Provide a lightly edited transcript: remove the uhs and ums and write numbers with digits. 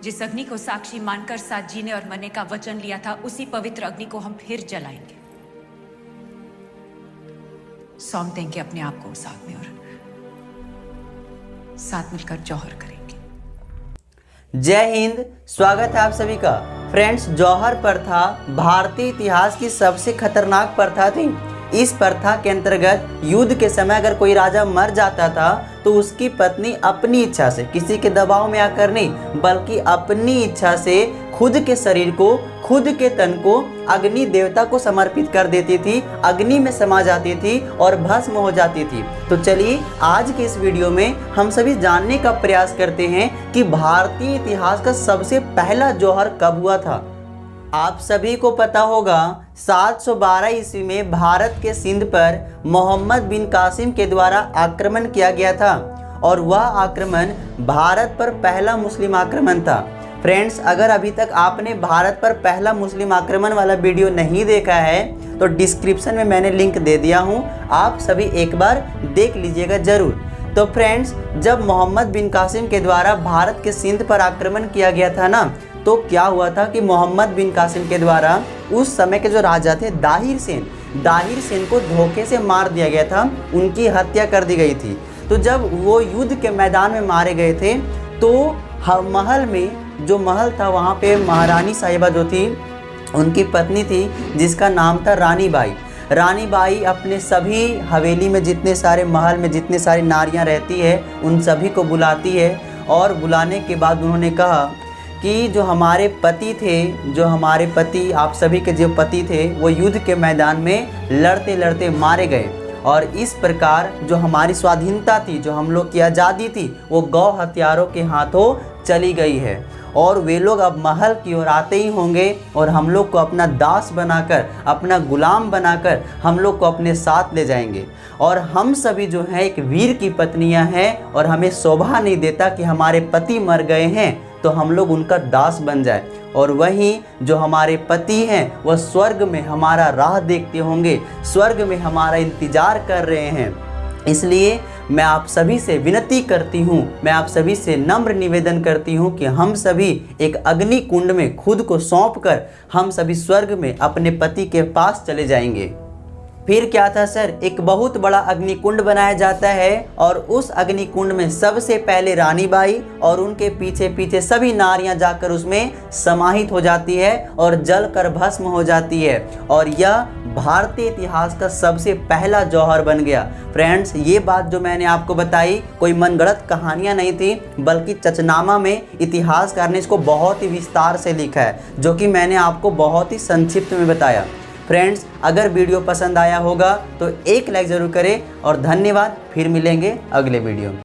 जिस अग्नि को साक्षी मानकर साथ जीने और मरने का वचन लिया था, उसी पवित्र अग्नि को हम फिर जलाएंगे। सौंप देंगे अपने आप को उस आग में और साथ मिलकर जौहर करेंगे। जय हिंद। स्वागत है आप सभी का। फ्रेंड्स, जौहर प्रथा भारतीय इतिहास की सबसे खतरनाक प्रथा थी। इस प्रथा के अंतर्गत युद्ध के समय अगर कोई राजा मर जाता था तो उसकी पत्नी अपनी इच्छा से, किसी के दबाव में आकर नहीं, बल्कि अपनी इच्छा से खुद के शरीर को, खुद के तन को अग्नि देवता को समर्पित कर देती थी, अग्नि में समा जाती थी और भस्म हो जाती थी। तो चलिए आज के इस वीडियो में हम सभी जानने का प्रयास करते हैं कि भारतीय इतिहास का सबसे पहला जौहर कब हुआ था। आप सभी को पता होगा 712 ईस्वी में भारत के सिंध पर मोहम्मद बिन कासिम के द्वारा आक्रमण किया गया था और वह आक्रमण भारत पर पहला मुस्लिम आक्रमण था। फ्रेंड्स, अगर अभी तक आपने भारत पर पहला मुस्लिम आक्रमण वाला वीडियो नहीं देखा है तो डिस्क्रिप्शन में मैंने लिंक दे दिया हूँ, आप सभी एक बार देख लीजिएगा जरूर। तो फ्रेंड्स, जब मोहम्मद बिन कासिम के द्वारा भारत के सिंध पर आक्रमण किया गया था ना, तो क्या हुआ था कि मोहम्मद बिन कासिम के द्वारा उस समय के जो राजा थे दाहिर सेन को धोखे से मार दिया गया था, उनकी हत्या कर दी गई थी। तो जब वो युद्ध के मैदान में मारे गए थे तो महल में, जो महल था वहाँ पे महारानी साहिबा जो थी, उनकी पत्नी थी जिसका नाम था रानी बाई अपने सभी हवेली में जितने सारे महल में जितने सारी नारियां रहती है उन सभी को बुलाती है और बुलाने के बाद उन्होंने कहा कि जो हमारे पति आप सभी के जो पति थे वो युद्ध के मैदान में लड़ते लड़ते मारे गए और इस प्रकार जो हमारी स्वाधीनता थी, जो हम लोग की आज़ादी थी, वो गौ हत्यारों के हाथों चली गई है और वे लोग अब महल की ओर आते ही होंगे और हम लोग को अपना दास बनाकर, अपना गुलाम बनाकर हम लोग को अपने साथ ले जाएंगे। और हम सभी जो हैं एक वीर की पत्नियां हैं और हमें शोभा नहीं देता कि हमारे पति मर गए हैं तो हम लोग उनका दास बन जाए और वहीं जो हमारे पति हैं वह स्वर्ग में हमारा राह देखते होंगे, स्वर्ग में हमारा इंतजार कर रहे हैं। इसलिए मैं आप सभी से विनती करती हूँ, मैं आप सभी से नम्र निवेदन करती हूँ कि हम सभी एक अग्नि कुंड में खुद को सौंप कर हम सभी स्वर्ग में अपने पति के पास चले जाएंगे। फिर क्या था सर, एक बहुत बड़ा अग्निकुंड बनाया जाता है और उस अग्निकुंड में सबसे पहले रानी बाई और उनके पीछे पीछे सभी नारियां जाकर उसमें समाहित हो जाती है और जलकर भस्म हो जाती है और यह भारतीय इतिहास का सबसे पहला जौहर बन गया। फ्रेंड्स, ये बात जो मैंने आपको बताई कोई मनगढ़ंत कहानियां नहीं थी, बल्कि चचनामा में इतिहासकार ने इसको बहुत ही विस्तार से लिखा है, जो कि मैंने आपको बहुत ही संक्षिप्त में बताया। फ्रेंड्स, अगर वीडियो पसंद आया होगा तो एक लाइक ज़रूर करें और धन्यवाद। फिर मिलेंगे अगले वीडियो में।